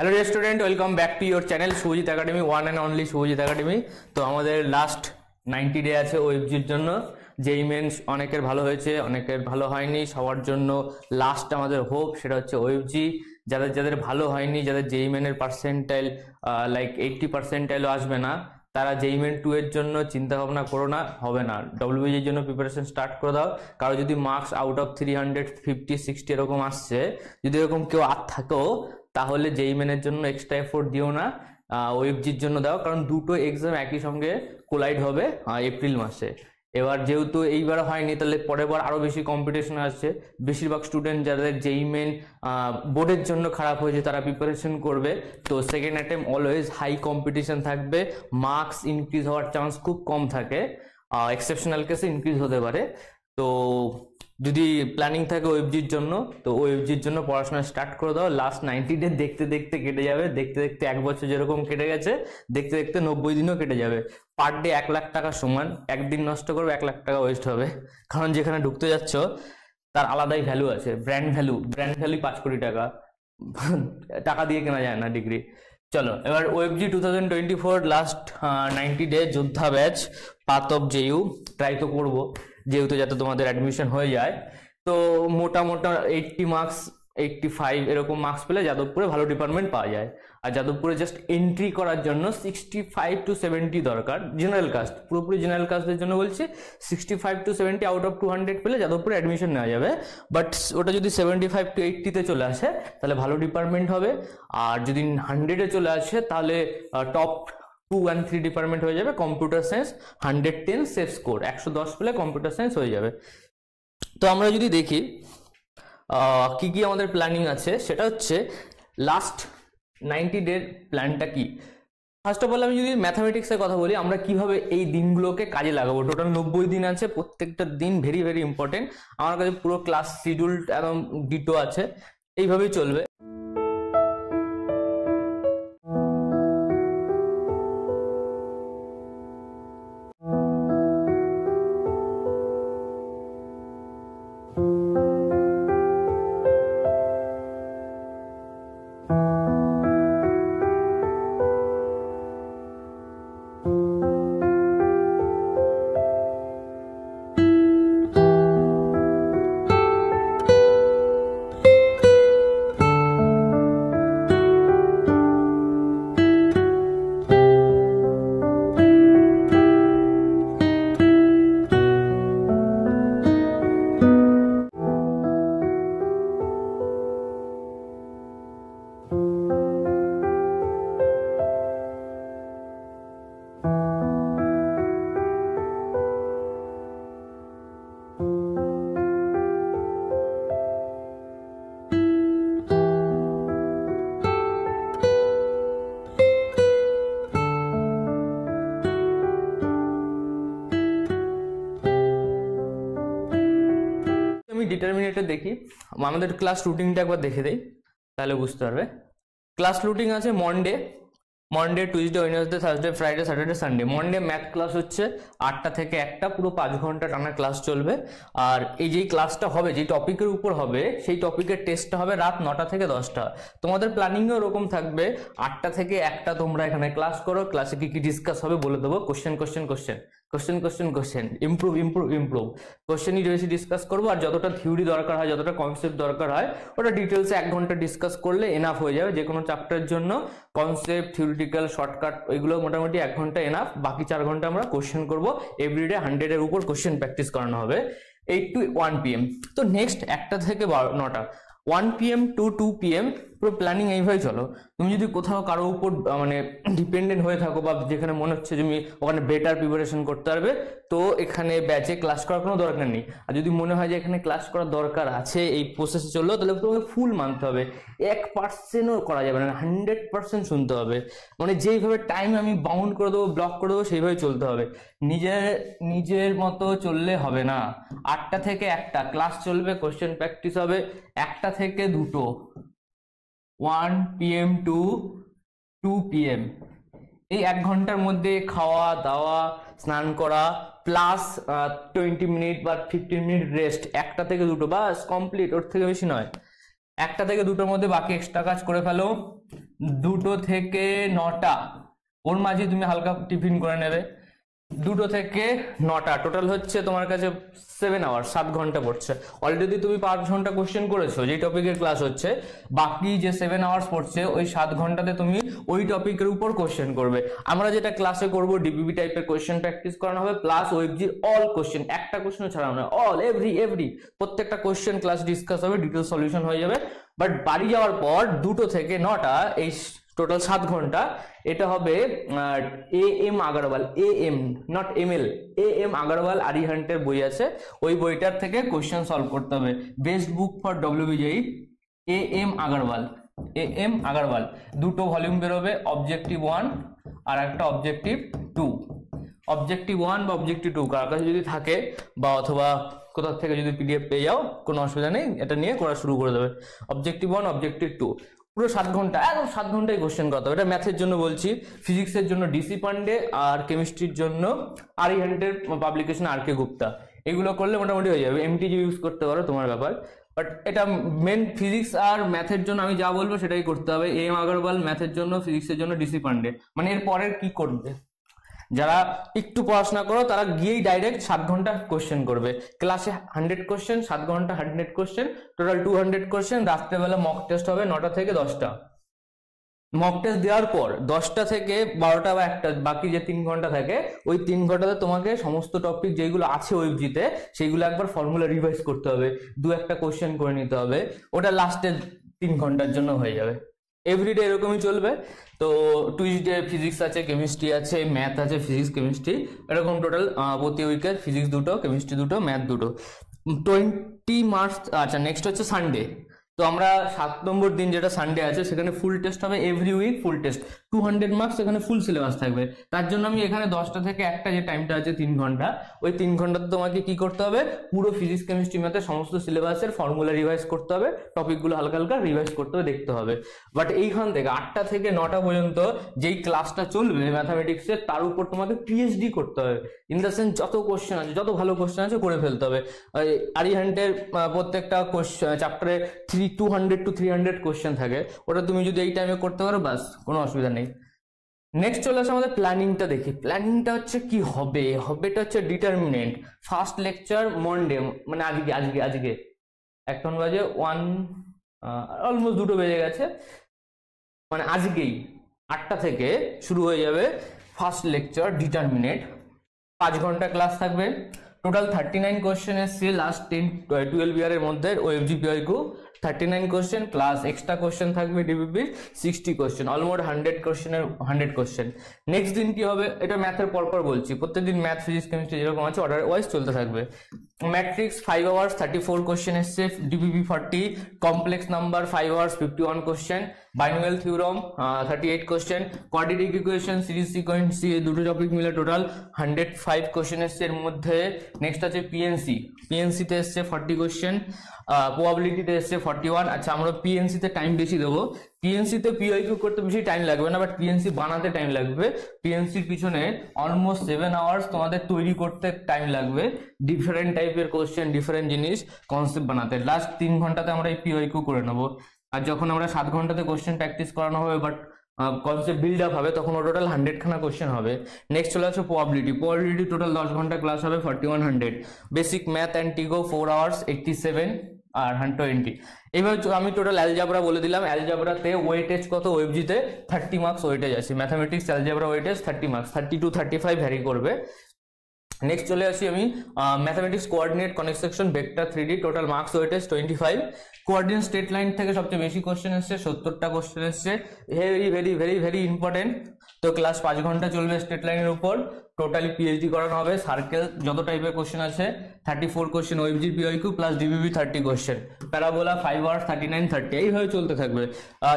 Hello dear student, welcome back to your channel Subhajit academy, one and only Subhajit academy. তো আমাদের last 90 day আছে ওএফজির জন্য। যেই মেন্স অনেকের ভালো হয়েছে, অনেকের ভালো হয়নি, সবার জন্য লাস্ট আমাদের হোপ সেটা হচ্ছে ওএফজি। যাদের যাদের ভালো হয়নি, যাদের যেই মেনের পার্সেন্টাইল লাইক 80% আসবে না, তারা যেই মেন 2 এর জন্য চিন্তা ভাবনা করো না, হবে না। ডব্লিউবিজির জন্য প্রিপারেশন স্টার্ট করে দাও। কারো যদি মার্কস আউট অফ 350-60 এরকম আসছে, যদি এরকম কেউ আর থাকেও, তাহলে যেই মেনের জন্য এক্সট্রা এফোর্ট দিও না, ওএফজির জন্য দাও। কারণ দুটো এক্সাম একই সঙ্গে কোলাইড হবে এপ্রিল মাসে। এবার যেহেতু এইবার হয়নি, তাহলে পরের বার আরও বেশি কম্পিটিশন আসছে। বেশিরভাগ স্টুডেন্ট যাদের যেই মেন বোর্ডের জন্য খারাপ হয়েছে তারা প্রিপারেশন করবে। তো second attempt always high competition থাকবে, মার্কস ইনক্রিজ হওয়ার চান্স খুব কম থাকে, এক্সেপশনাল কেসে ইনক্রিজ হতে পারে। তো যদি প্ল্যানিং থাকে ওএফজির জন্য, তো ওএফজির জন্য পড়াশোনা স্টার্ট করে দাও। লাস্ট 90 ডে দেখতে দেখতে কেটে যাবে, দেখতে দেখতে 1 বছর যেরকম কেটে গেছে, দেখতে দেখতে 90 দিনও কেটে যাবে। পার ডে 1 লাখ টাকা সমান, একদিন নষ্ট করবে 1 লাখ টাকা ওয়েস্ট হবে। কারণ যেখানে ঢুকতে যাচ্ছ তার আলাদাই ভ্যালু আছে, ব্র্যান্ড ভ্যালু 5 কোটি টাকা। টাকা দিয়ে কেনা যায় না ডিগ্রি। চলো এবার ওএফজি 2024 লাস্ট 90 ডে যোদ্ধা batch path of JU try তো করবো, যেহেতু যাতে তোমাদের অ্যাডমিশন হয়ে যায়। তো মোটা 80 মার্কস 85 এরকম মার্কস পেলে যাদবপুরে ভালো ডিপার্টমেন্ট পাওয়া যায়। আর যাদবপুরে জাস্ট এন্ট্রি করার জন্য 65 to 70 দরকার। জেনারেল কাস্ট, পুরোপুরি জেনারেল কাস্টদের জন্য বলছি, 65 to 70 আউট অফ 200 পেলে যাদবপুরে অ্যাডমিশন নেওয়া যাবে। বাট ওটা যদি 75 to 80-তে চলে আসে তাহলে ভালো ডিপার্টমেন্ট হবে। আর যদি 100-এ চলে আসে তাহলে টপ 2 and 3 ডিপার্টমেন্ট হয়ে যাবে। কম্পিউটার সায়েন্স 110 সেফ স্কোর, 110 পেলে কম্পিউটার সায়েন্স হয়ে যাবে। তো আমরা যদি দেখি কি কি আমাদের প্ল্যানিং আছে, সেটা হচ্ছে লাস্ট 90 ডের প্ল্যানটা কি। ফার্স্ট অফ অল আমি যদি ম্যাথামেটিক্সের কথা বলি, আমরা কিভাবে এই দিনগুলোকে কাজে লাগাবো। টোটাল 90 দিন আছে, প্রত্যেকটা দিন ভেরি ভেরি ইম্পর্টেন্ট। আমার কাছে পুরো ক্লাস শিডিউল একদম ডিটো আছে, এইভাবেই চলবে। ডিটারমিনেটর দেখি, আমাদের ক্লাস রুটিনটা একবার দেখে দেই, তাহলে বুঝতে পারবে। ক্লাস রুটিন আছে Monday, Tuesday, Wednesday, Thursday, Friday, Saturday, Sunday. Monday math class হচ্ছে 8টা থেকে 1টা, পুরো 5 ঘন্টা টানা ক্লাস চলবে। আর এই যেই ক্লাসটা হবে, যেই টপিকের উপর হবে, সেই টপিকের টেস্টটা হবে রাত 9টা থেকে 10টা। তোমাদের প্ল্যানিংও এরকম থাকবে, 8টা থেকে 1টা তোমরা এখানে ক্লাস করো। ক্লাসে কি কি ডিসকাস হবে বলে দেবো, কোশ্চেন, ইমপ্রুভ কোশ্চেনই বেশি ডিসকাস করবো। আর যতটা থিওরি দরকার হয়, যতটা কনসেপ্ট দরকার হয়, ওটা ডিটেলসে 1 ঘন্টা ডিসকাস করলে এনাফ হয়ে যাবে। যে কোনো চ্যাপ্টারের জন্য কনসেপ্ট, থিওরিটিক্যাল, শর্টকাট ওইগুলো মোটামুটি 1 ঘন্টা এনাফ। বাকি 4 ঘন্টা আমরা কোশ্চেন করবো। এভরিডে 100-এর উপর কোশ্চেন প্র্যাকটিস করানো হবে 8 to 1 PM। তো নেক্সট 1টা থেকে 9টা, 1 PM to 2 PM পুরো প্ল্যানিং এইভাবে চলো। তুমি যদি কোথাও কারোর উপর মানে ডিপেন্ডেন্ট হয়ে থাকো, বা যেখানে মনে হচ্ছে তুমি ওখানে বেটার প্রিপারেশন করতে পারবে, তো এখানে ব্যাচে ক্লাস করার কোনো দরকার নেই। আর যদি মনে হয় যে এখানে ক্লাস করার দরকার আছে, এই প্রসেসে চললেও, তাহলে তোমাকে ফুল মানতে হবে। 1%ও করা যাবে না, 100% শুনতে হবে। মানে যেইভাবে টাইম আমি বাউন্ড করে দেবো, ব্লক করে দেবো, সেইভাবে চলতে হবে। নিজের মতো চললে হবে না। 8টা থেকে 1টা ক্লাস চলবে, কোশ্চেন প্র্যাকটিস হবে। 1টা থেকে 2টো, 1 PM to 2 PM, এই 1 ঘন্টার মধ্যে খাওয়া দাওয়া, স্নান করা, প্লাস 20 মিনিট বা 15 মিনিট রেস্ট। 1টা থেকে 2টো বাস কমপ্লিট, ওর থেকে বেশি নয়। 1টা থেকে 2টোর মধ্যে বাকি এক্সট্রা কাজ করে ফেলো। 2টো থেকে 9টা, ওর মাঝে তুমি হালকা টিফিন করে নেবে। 2টো থেকে 9টা টোটাল হচ্ছে তোমার কাছে 7 আওয়ার, 7 ঘন্টা পড়ছে। অলরেডি তুমি 5 ঘন্টা কোশ্চেন করেছো যেই টপিকের ক্লাস হচ্ছে, বাকি যে 7 আওয়ার্স পড়ছে ওই 7 ঘন্টাতে তুমি ওই টপিকের উপর কোশ্চেন করবে। আমরা যেটা ক্লাসে করব ডিবিবি টাইপের কোশ্চেন প্র্যাকটিস করানো হবে, প্লাস ওয়েবজির অল কোশ্চেন, একটা কোশ্চেন ছাড়া না, অল এভরি প্রত্যেকটা কোশ্চেন ক্লাস ডিসকাস হবে, ডিটেল সলিউশন হয়ে যাবে। বাট বাড়ি যাওয়ার পর 2টো থেকে 9টা এই টোটাল 7 ঘন্টা, এটা হবে AM Agarwal, AM not ML, AM Agarwal আরিহান্টের বই আছে, ওই বইটার থেকে কোশ্চেন সলভ করতে হবে। Best book for WBJEE, AM Agarwal 2টো ভলিউম বেরোবে, অবজেক্টিভ 1 আর একটা অবজেক্টিভ 2। অবজেক্টিভ 1 বা অবজেক্টিভ 2 কার কাছে যদি থাকে বা অথবা কোথা থেকে যদি PDF পেয়ে যাও কোনো অসুবিধা নেই, এটা নিয়ে করা শুরু করে দেবে। অবজেক্টিভ 1 অবজেক্টিভ 2 পুরো 7 ঘন্টা, একদম 7 ঘন্টায় কোশ্চেন করতে হবে। এটা ম্যাথের জন্য বলছি, ফিজিক্সের জন্য DC পান্ডে, আর কেমিস্ট্রির জন্য আরিহান্টের পাবলিকেশন RK গুপ্তা। এগুলো করলে মোটামুটি হয়ে যাবে। MTG ইউজ করতে পারো, তোমার ব্যাপার। বাট এটা মেন ফিজিক্স আর ম্যাথের জন্য আমি যা বলবো সেটাই করতে হবে। AM আগরওয়াল ম্যাথের জন্য, ফিজিক্সের জন্য DC পান্ডে। মানে এর পরের কি করবে, যারা একটু পড়াশোনা করো তারা গিয়েই ডাইরেক্ট 7 ঘন্টা কোশ্চেন করবে। ক্লাসে 100 কোশ্চেন, 7 ঘন্টা 100 কোশ্চেন, টোটাল 200 কোশ্চেন। রাত্রেবেলা মক টেস্ট হবে 9টা থেকে 10টা। মক টেস্ট দেওয়ার পর 10টা থেকে 12টা বা 1টা, বাকি যে 3 ঘন্টা থাকে ওই 3 ঘন্টাতে তোমাকে সমস্ত টপিক যেগুলো আছে ওয়েবজিতে সেইগুলো একবার ফর্মুলা রিভাইজ করতে হবে, 2-1টা কোশ্চেন করে নিতে হবে। ওটা লাস্টের 3 ঘন্টার জন্য হয়ে যাবে। এভরিডে এরকমই চলবে। তো টুইসডে ফিজিক্স আছে, কেমিস্ট্রি আছে, ম্যাথ আছে, ফিজিক্স কেমিস্ট্রি, এরকম টোটাল প্রতি উইকের ফিজিক্স 2টো, কেমিস্ট্রি 2টো, ম্যাথ 2টো। 20 মার্চ। আচ্ছা, নেক্সট হচ্ছে সানডে। তো আমরা 7 নম্বর দিন যেটা সানডে আছে সেখানে ফুল টেস্ট হবে, এভরি উইক ফুল টেস্ট, 200 মার্কস, এখানে ফুল সিলেবাস থাকবে। তার জন্য আমি এখানে 10টা থেকে 1টা যে টাইমটা আছে 3 ঘন্টা, ওই 3 ঘন্টাতে তোমাকে কি করতে হবে, পুরো ফিজিক্স কেমিস্ট্রি ম্যাথের সমস্ত সিলেবাসের ফর্মুলা রিভাইজ করতে হবে, টপিকগুলো হালকা হালকা রিভাইজ করতে হবে, দেখতে হবে। বাট এইখান থেকে 8টা থেকে 9টা পর্যন্ত যেই ক্লাসটা চলবে ম্যাথামেটিক্সের, তার উপর তোমাকে PhD করতে হবে। ইন দ্য সেন্স যত কোশ্চেন আছে, যত ভালো কোশ্চেন আছে করে ফেলতে হবে। আরিহান্টের প্রত্যেকটা চ্যাপ্টারে 200 to 300 কোশ্চেন থাকে, ওটা তুমি যদি এই টাইমে করতে পারো বাস, কোনো অসুবিধা নেই। নেক্সট চলে আসে আমাদের প্ল্যানিংটা দেখি। প্ল্যানিংটা হচ্ছে কি হবে, হবেটা হচ্ছে ডিটারমিনেন্ট। ফার্স্ট লেকচার মনডে, মানে আজকে এখন বাজে 1, অলমোস্ট 2টো বেজে গেছে, মানে আজকেই 8টা থেকে শুরু হয়ে যাবে ফার্স্ট লেকচার ডিটারমিনেন্ট। 5 ঘন্টা ক্লাস থাকবে, টোটাল 39 কোশ্চেন এসছে লাস্ট 10-12 ইয়ারের মধ্যে OFG PIQ. 39 question plus extra question থাকবে ডিবিবির 60 কোশ্চেন, অলমোস্ট 100 কোশ্চেনের 100 কোশ্চেন। নেক্সট দিন কি হবে, এটা ম্যাথের পরপর বলছি, প্রত্যেকদিন ম্যাথ, ফিজিক্স, কেমিস্ট্রি যেরকম আছে অর্ডার ওয়াইজ চলতে থাকবে। ম্যাট্রিক্স 5 আওয়ার্স 34 কোশ্চেন এসছে, DBB 40, complex number 5 hours 51 question, binomial theorem 38 question, quadratic equation, series sequence, এই দুটো টপিক মিলে টোটাল 105 কোশ্চেন এসছে এর মধ্যে। নেক্সট আছে পিএনসি তে এসছে 40 কোশ্চেন, প্রবাবিলিটিতে এসছে 41। আচ্ছা, আমরা পিএনসি তে টাইম বেশি দেবো। পিএনসি তে পিআইকিউ করতে বেশি টাইম লাগবে না, বাট পিএনসি বানাতে টাইম লাগবে। পিএনসির পিছনে অলমোস্ট 7 আওয়ার্স তোমাদের তৈরি করতে টাইম লাগবে, ডিফারেন্ট টাইপের কোশ্চেন, ডিফারেন্ট জিনিস, কনসেপ্ট বানাতে। লাস্ট 3 ঘন্টাতে আমরা এই পিআইকিউ করে নেবো। আর যখন আমরা 7 ঘন্টাতে কোশ্চেন প্র্যাকটিস করানো হবে, বাট কনসেপ্ট বিল্ড আপ হবে, তখন টোটাল 100 খানা কোশ্চেন হবে। নেক্সট চলে আসছে প্রবাবিলিটি টোটাল 10 ঘন্টা ক্লাস হবে, 4100। Basic math and Tiggo 4 hours 87 আর 120। এইভাবে আমি টোটাল অ্যালজাবরা বলে দিলাম। অ্যালজাবরাতে ওয়েটেজ কত, ওএফজিতে 30 মার্কস ওয়েটেজ আছে। Mathematics algebra weightage 30 marks, 30 to 35 vary করবে। নেক্সট চলে আসি আমি mathematics coordinate, conic section, vector 3D, total marks weightage 25। Coordinate straight line থেকে সবচেয়ে বেশি কোশ্চেন এসছে, 70টা কোশ্চেন এসছে, very very very very important. তো ক্লাস 5 ঘন্টা চলবে স্ট্রেট লাইনের উপর, টোটালি পিএইচডি করানো হবে। সার্কেল যত টাইপের কোশ্চেন আছে 34 question OFG PIQ plus DBB 30 question. Parabola 5 hours 39 30, এইভাবে চলতে থাকবে।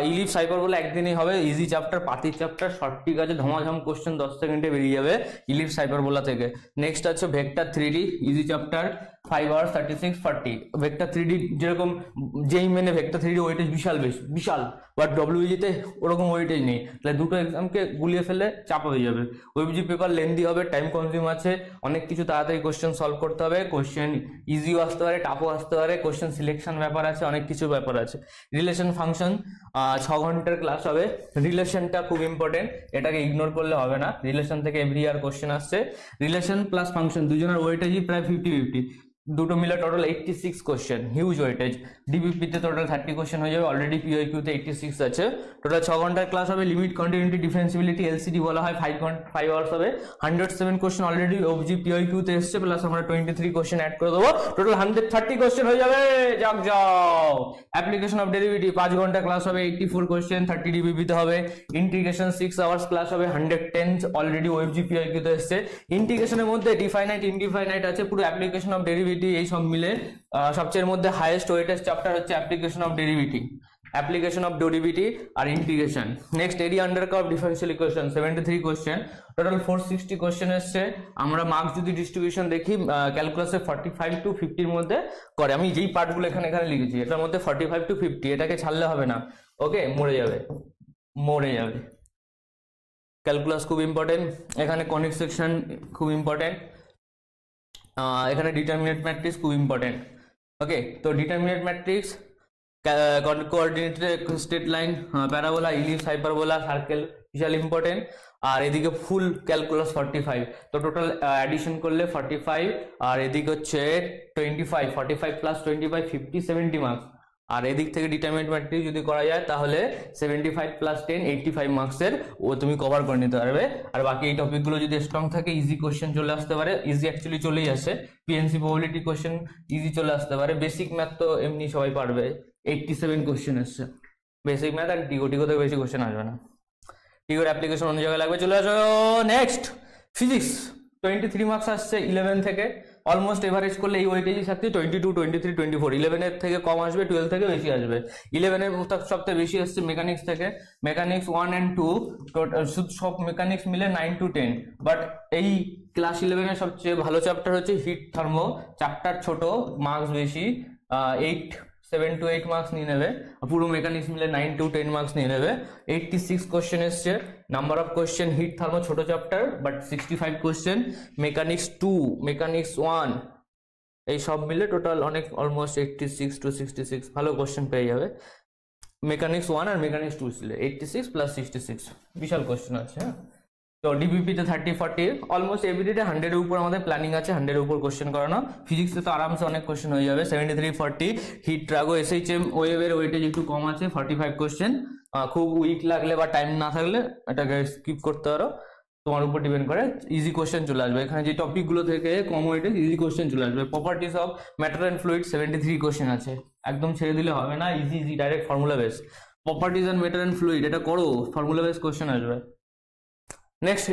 ইলিপস হাইপারবোলা একদিনই হবে, ইজি চ্যাপ্টার, পাতির চ্যাপ্টার, শর্ট টিক আছে, ধমাঝম কোশ্চেন 10 সেকেন্ডে বেরিয়ে যাবে ইলিপস হাইপারবোলা থেকে। নেক্সট আছে vector 3D, easy chapter, 5 hours 36 40। Vector 3D যেরকম যেই মেনে ভেক্টর 3D ওয়েটেজ বিশাল বেশ বিশাল, বাট ডব্লিউজিতে ওরকম ওয়েটেজ নেই, তাহলে দুটো এক্সামকে গুলিয়ে ফেলে চাপ হয়ে যাবে। ওয়েবজি পেপার লেন্দি হবে, টাইম কনজিউম আছে, অনেক কিছু তাড়াতাড়ি কোশ্চেন সলভ করতে হবে, কোশ্চেন ইজিও আসতে পারে টাফও আসতে পারে, কোশ্চেন সিলেকশন ব্যাপার আছে, অনেক কিছু ব্যাপার আছে। রিলেশন ফাংশন 6 ঘন্টার ক্লাস হবে, রিলেশনটা খুব ইম্পর্টেন্ট, এটাকে ইগনোর করলে হবে না, রিলেশন থেকে এভরি ইয়ার কোশ্চেন আসছে। রিলেশন প্লাস ফাংশন দুজনের ওয়েটেজই প্রায় 50-50, দুটো মিলে টোটাল 86 কোশ্চেন, হিউজ ওয়েটেজ। ডিবিপিতে টোটাল 30 কোশ্চেন হয়ে যাবে, অলরেডি পিওইকিউতে 86 আছে। টোটাল 6 ঘন্টার ক্লাস হবে, লিমিট কন্টিনিউটি ডিফারেন্সিবিলিটি এলসিডি বলা হয় 5 আওয়ার্স হবে, 107 কোশ্চেন অলরেডি ওবজি পিওইকিউতে এসছে, প্লাস আমরা 23 কোশ্চেন অ্যাড করে দেবো, টোটাল 130 কোশ্চেন হয়ে যাবে। যাও অ্যাপ্লিকেশন অফ ডেরিভেটিভ 5 ঘন্টা ক্লাস হবে, 84 কোশ্চেন 30 ডিবিপিতে হবে। ইন্টিগ্রেশন 6 আওয়ার্স ক্লাস হবে, 110 অলরেডি ওবজি পিওইকিউতে এসছে। ইন্টিগ্রেশনের মধ্যে ডিফাইনাইট ইনডিফাইনাইট আছে, পুরো অ্যাপ্লিকেশন অফ ডেরিভেটিভ এই সব মিলে সবচেয়ে মধ্যে হাইয়েস্ট ওয়েটেজ চ্যাপ্টার হচ্ছে অ্যাপ্লিকেশন অফ ডেরিভেটিভ, আর integration. Next area under curve differential equation 73 question, total 460 question এসছে। আমরা মার্কস যদি ডিস্ট্রিবিউশন দেখি ক্যালকুলাসে 45 to 50 এর মধ্যে করে, আমি যেই পার্টগুলো এখানে লিখেছি এটার মধ্যে 45 to 50, এটাকে ছাড়লে হবে না, ওকে মরে যাবে। ক্যালকুলাস খুব ইম্পর্টেন্ট, এখানে কনিক সেকশন খুব ইম্পর্টেন্ট, এখানে ডিটারমিনেট ম্যাট্রিক্স খুব ইম্পর্টেন্ট। ওকে, তো determinant matrix, coordinated straight line, parabola, ellipse, hyperbola, circle বিশাল ইম্পর্টেন্ট। আর এদিকে ফুল ক্যালকুলাস 45, তো টোটাল অ্যাডিশন করলে 45, আর এদিকে হচ্ছে 25, 45 প্লাস 25 50 70 মার্কস। আর এদিক থেকে ডিটারমিনেট ম্যাট্রিক্স যদি করা যায় তাহলে 75 প্লাস 10 85 মার্কসের ও তুমি কভার করে নিতে পারবে। আর বাকি এই টপিকগুলো যদি স্ট্রং থাকে ইজি কোশ্চেন চলে আসতে পারে, ইজি অ্যাকচুয়ালি চলেই আসে, পিএনসি প্রবাবিলিটি কোশ্চেন ইজি চলে আসতে পারে। বেসিক ম্যাথ তো এমনি সবাই পারবে, 87 কোশ্চেন এসছে বেসিক ম্যাথ, আর টিগো থেকে বেশি কোশ্চেন আসবে না, টিগোর অ্যাপ্লিকেশন অন্য জায়গায় লাগবে। চলে আসো নেক্সট ফিজিক্স, 23 মার্কস আসছে 11 থেকে, অলমোস্ট এভারেজ করলে এই ওয়েটেজই থাকছে 22 23 24, 11 এর থেকে কম আসবে, 12 থেকে বেশি আসবে। 11 এর সবথেকে বেশি আসছে মেকানিক্স থেকে, মেকানিক্স 1 and 2 সব মেকানিক্স মিলে 9 to 10, বাট এই ক্লাস 11 এর সবচেয়ে ভালো চ্যাপ্টার হচ্ছে হিট থার্মো, চ্যাপ্টার ছোট মার্কস বেশি, 7 to 8 মার্কস নিয়ে নেবে, পুরো মেকানিক্স মিলে 9 to 10 মার্কস নিয়ে নেবে। 86 কোশ্চেন এসছে, number of question heat thermo ছোট chapter but 65 question, mechanics 2 mechanics 1 এই সব মিলে টোটাল অনেক অলমোস্ট 86 to 66 ভালো কোশ্চেন পেয়ে যাবে। মেকানিক্স 1 আর মেকানিক্স 2 ছিল 86 প্লাস 66, বিশাল কোশ্চেন আছে। হ্যাঁ, তো ডিবিপিতে 30-40 অলমোস্ট এভরিডে 100 এর উপর আমাদের প্ল্যানিং আছে, 100 এর উপর কোশ্চেন করানো। ফিজিক্সে তো আরামসে অনেক কোশ্চেন হয়ে যাবে, 73-40। হিট ট্রাগো এসএইচএম ওয়েভের ওয়েটেজ একটু কম আছে, 45 কোশ্চেন, খুব উইক লাগলে বা টাইম না থাকলে এটাকে স্কিপ করতে পারো, তোমার উপর ডিপেন্ড করে। ইজি কোশ্চেন চলে আসবে এখানে, যে টপিকগুলো থেকে কম ওয়েটেজ ইজি কোশ্চেন চলে আসবে। Properties of matter and fluid 73 question আছে, একদম ছেড়ে দিলে হবে না, easy direct formula base. Properties and matter and fluid এটা করো, ফর্মুলা বেস কোশ্চেন আসবে। নেক্সট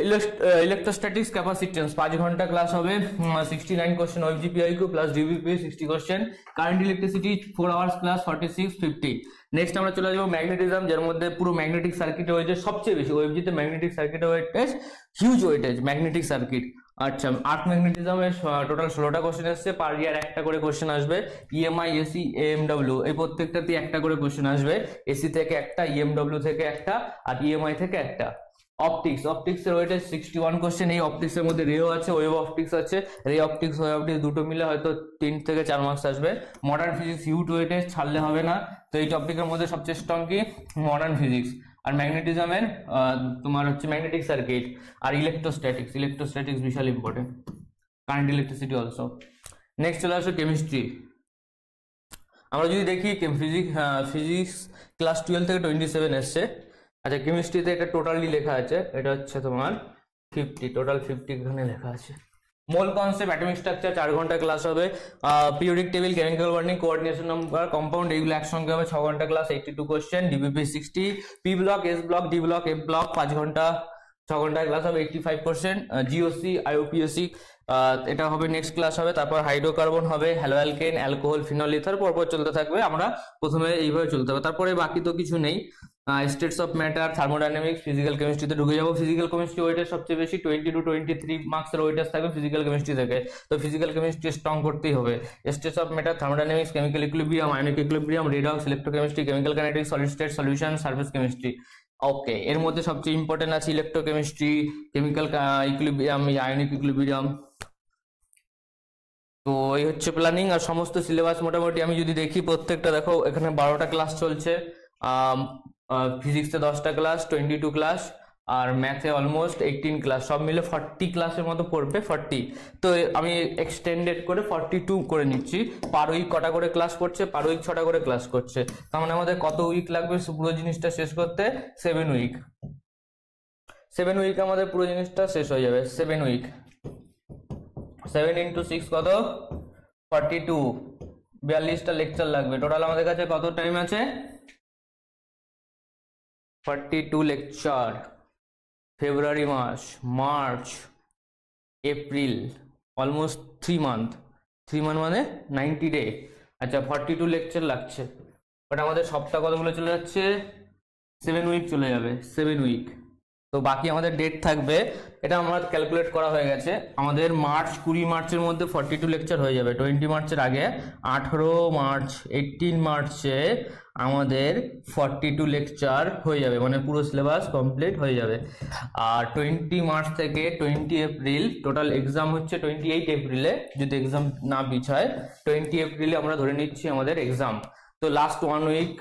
ইলেকট্রোস্ট্যাটিক্স ক্যাপাসিটেন্স 5 ঘন্টা ক্লাস হবে, 69 question OFG PIQ plus DBP 60 question. Current electricity 4 hours class 46-50। Next আমরা চলে যাবো ম্যাগনেটিজম, যার মধ্যে পুরো ম্যাগনেটিক সার্কিটের ওয়েটেজ সবচেয়ে বেশি, ওএফজিতে ম্যাগনেটিক সার্কিটের weightage huge weightage magnetic circuit. আচ্ছা, আর্থ ম্যাগনেটিজমের টোটাল 16টা কোশ্চেন এসছে, পার ইয়ার একটা করে কোশ্চেন আসবে। ইএমআই, এসি, এএমডব্লিউ এই প্রত্যেকটাতে একটা করে কোশ্চেন আসবে, এসি থেকে একটা, ইএমডব্লিউ থেকে একটা, আর ইএমআই থেকে একটা। অপটিক্সের ওয়েটেজ 61 কোশ্চেন, এই অপটিক্সের মধ্যে রেও আছে, ওয়েভ অপটিক্স আছে, রে অপটিক্স ওয়েভ অপটিক্স দুটো মিলে হয়তো 3 থেকে 4 মার্কস আসবে। মডার্ন ফিজিক্স হিউজ ওয়েটেজ, ছাড়লে হবে না, তো এই টপিকের মধ্যে সবচেয়ে স্ট্রং কি মডার্ন ফিজিক্স। আর ম্যাগনেটিজমের তোমার হচ্ছে ম্যাগনেটিক সার্কিট, আর ইলেকট্রোস্ট্যাটিক্স বিশাল important, current electricity also. Next চলে আসো কেমিস্ট্রি। আমরা যদি দেখি ফিজিক্স ক্লাস 12 থেকে 27 এসছে। আচ্ছা, কেমিস্ট্রিতে এটা টোটালি লেখা আছে, এটা হচ্ছে তোমার 50, টোটাল 50 এখানে লেখা আছে। মোল কনসেপ্ট, অ্যাটমিক স্ট্রাকচার 4 ঘন্টা ক্লাস হবে, periodic table, chemical bonding, coordination number, compound এগুলো একসঙ্গে হবে, 6 ঘন্টা class, 82 question, DBP 60, P block, S block, D block, F block 5 ঘন্টা 6 ঘন্টায় ক্লাস হবে, 85%, জিওসি, আইওপিএসি এটা হবে নেক্সট ক্লাস হবে। তারপর হাইড্রোকার্বন হবে, hello alkane, alcohol, phenol, ether পরপর চলতে থাকবে, আমরা প্রথমে এইভাবে চলতে হবে, তারপরে বাকি তো কিছু নেই। States of matter, thermodynamics, physical কেমিস্ট্রিতে ঢুকে যাবো। ফিজিক্যাল কেমিস্ট্রি ওয়েটেজ সবচেয়ে বেশি, 20 to 23 মার্কসের ওয়েটেজ থাকবে ফিজিক্যাল কেমিস্ট্রি থেকে। তো ফিজিক্যাল কেমিস্ট্রি স্ট্রং করতেই হবে। States of matter, thermodynamics, chemical equilibrium, ionic equilibrium, redox, electrochemistry, chemical kinetics, solid state solution, surface chemistry. Okay, এর মধ্যে সবচেয়ে ইম্পর্টেন্ট আছে electrochemistry, chemical equilibrium, ionic equilibrium. তো এই হচ্ছে প্ল্যানিং। আর সমস্ত সিলেবাস মোটামুটি আমি যদি দেখি প্রত্যেকটা, দেখো এখানে 12টা ক্লাস চলছে, ফিজিক্সে 10টা ক্লাস, 22 ক্লাস, আর ম্যাথে অলমোস্ট 18 ক্লাস, সব মিলে 40 ক্লাসের মতো পড়বে। 40, তো আমি এক্সটেন্ডেড করে 42 করে নিচ্ছি। পার উইক কটা করে ক্লাস করছে, পার উইক 6টা করে ক্লাস করছে। তার মানে আমাদের কত উইক লাগবে পুরো জিনিসটা শেষ করতে? 7 উইক। 7 উইক আমাদের পুরো জিনিসটা শেষ হয়ে যাবে। 7 উইক, 7 into 6 কত? 42, 42টা লেকচার লাগবে। টোটাল আমাদের কাছে কত টাইম আছে? 42 লেকচার। ফেব্রুয়ারি মাস, March, April, almost 3 month. 3 month মানে 90 ডে। আচ্ছা, 42 লেকচার লাগছে, বাট আমাদের সপ্তাহ কতগুলো চলে যাচ্ছে? 7 উইক চলে যাবে, 7 উইক। তো বাকি আমাদের ডেট থাকবে, এটা আমরা ক্যালকুলেট করা হয়ে গেছে। আমাদের মার্চ, 20 মার্চের মধ্যে 42 লেকচার হয়ে যাবে। 20 মার্চের আগে 18 মার্চ, 18 মার্চে আমাদের 42 লেকচার হয়ে যাবে, মানে পুরো সিলেবাস কমপ্লিট হয়ে যাবে। আর 20 মার্চ থেকে 20 এপ্রিল টোটাল এক্সাম হচ্ছে। 28 এপ্রিলে যদি এক্সাম না পিছায়, 20 এপ্রিলে আমরা ধরে নিচ্ছি আমাদের এক্সাম। তো লাস্ট 1 উইক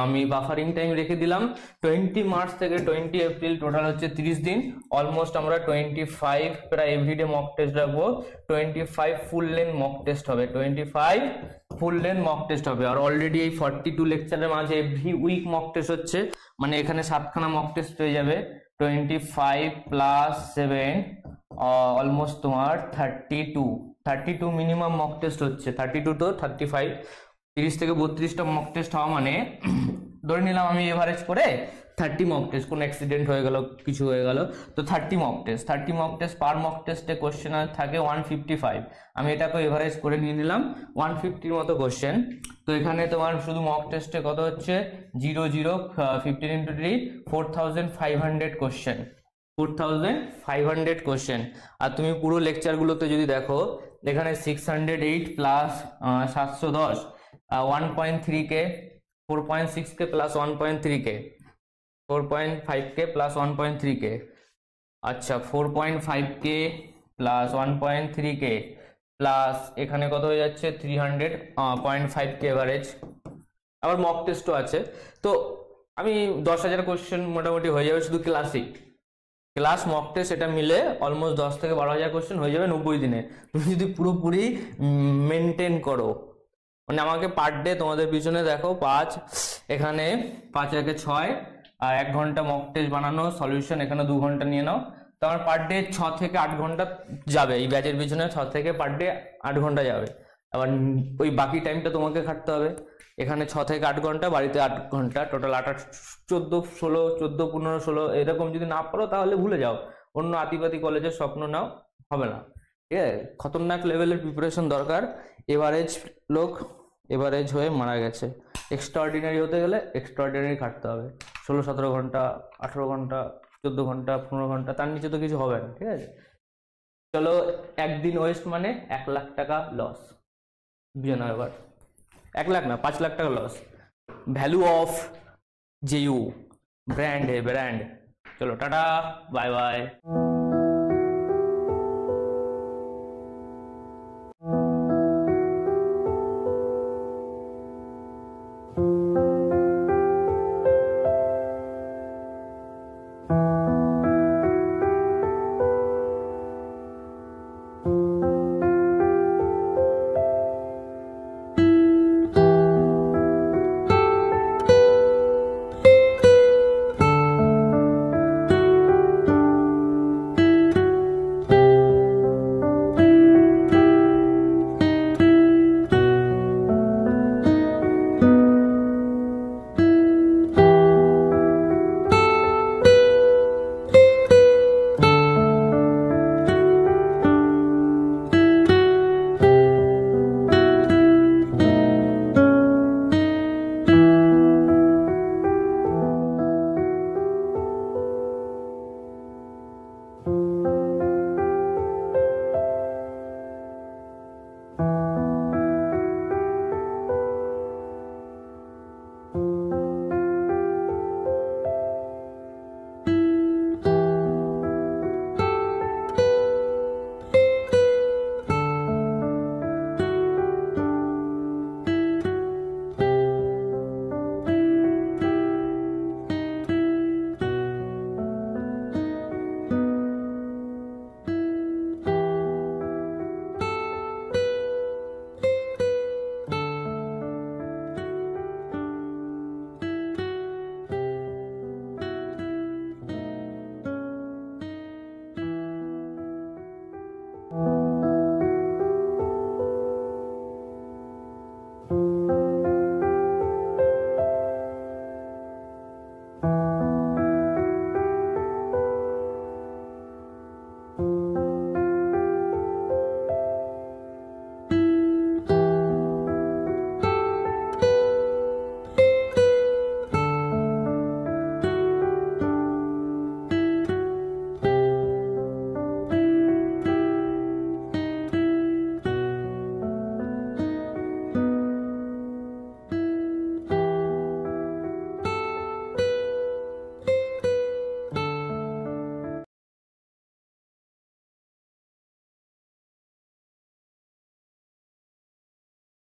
আমি বাফারিং টাইম রেখে দিলাম। 20 মার্চ থেকে 20 এপ্রিল টোটাল হচ্ছে 30 দিন। অলমোস্ট আমরা 25 প্রায় এভরিডে মক টেস্ট রাখবো। 25 ফুল লেন্থ মক টেস্ট হবে, 25 ফুল লেন্থ মক টেস্ট হবে। আর অলরেডি এই 42 লেকচারের মাঝে এভরি উইক মক টেস্ট হচ্ছে, মানে এখানে 7খানা মক টেস্ট হয়ে যাবে। 25 প্লাস 7 অলমোস্ট তোমার 32 মিনিমাম মক টেস্ট হচ্ছে। 32 to 35, 30 থেকে 32টা মক টেস্ট হওয়া মানে ধরে নিলাম আমি এভারেজ করে 30 মক টেস্ট, কোনো অ্যাক্সিডেন্ট হয়ে গেল, কিছু হয়ে গেল, তো 30 মক টেস্ট। 30 মক টেস্ট, পার মক টেস্টে কোশ্চেন থাকে 155। আমি এটাকে এভারেজ করে নিয়ে নিলাম 150-র মতো কোশ্চেন। তো এখানে তোমার শুধু মক টেস্টে কত হচ্ছে? 0 0 15 into 3 4500 কোশ্চেন, 4500 কোশ্চেন। আর তুমি পুরো লেকচারগুলোতে যদি দেখো, এখানে 608 plus 710, 1.3k, 4.6k plus 1.3k, 4.5k plus 1.3k, আচ্ছা 4.5k প্লাস 1.3k প্লাস এখানে কত হয়ে যাচ্ছে? 300.5k average. আবার মক টেস্টও আছে। তো আমি 10,000 কোশ্চেন মোটামুটি হয়ে যাবে শুধু ক্লাসিক। ক্লাস মক টেস্ট এটা মিলে অলমোস্ট 10 থেকে 12,000 কোশ্চেন হয়ে যাবে 90 দিনে, তুমি যদি পুরোপুরি মেনটেন করো। মানে আমাকে পার ডে তোমাদের পিছনে দেখো 5, এখানে 5 একে 6, আর 1 ঘন্টা মক টেস্ট বানানো, সলিউশন এখানে 2 ঘন্টা নিয়ে নাও। তো আমার পার ডে 6 থেকে 8 ঘন্টা যাবে এই ব্যাচের পিছনে, 6 থেকে পার ডে 8 ঘন্টা যাবে। আবার ওই বাকি টাইমটা তোমাকে খাটতে হবে। এখানে 6 থেকে 8 ঘন্টা, বাড়িতে 8 ঘন্টা, টোটাল 8 14 16, 14 15 16 এরকম যদি না পারো তাহলে ভুলে যাও, অন্য আতিপাতি কলেজের স্বপ্ন নাও, হবে না। ঠিক আছে, খতরনাক লেভেলের প্রিপারেশন দরকার। এভারেজ লোক এভারেজ হয়ে মারা গেছে। এক্সট্রাঅর্ডিনারি হতে গেলে এক্সট্রাঅর্ডিনারি খাটতে হবে, 16-17 ঘন্টা, 18 ঘন্টা, 14 ঘন্টা, 15 ঘন্টা, তার নিচে তো কিছু হবে না। ঠিক আছে, চলো একদিন ওয়েস্ট মানে 1 লাখ টাকা লস। বুঝে নাও এবার, 1 লাখ না 5 লাখ টাকা loss. Value of JU, brand है ब्रांड। चलो टाटा, बाय बाय।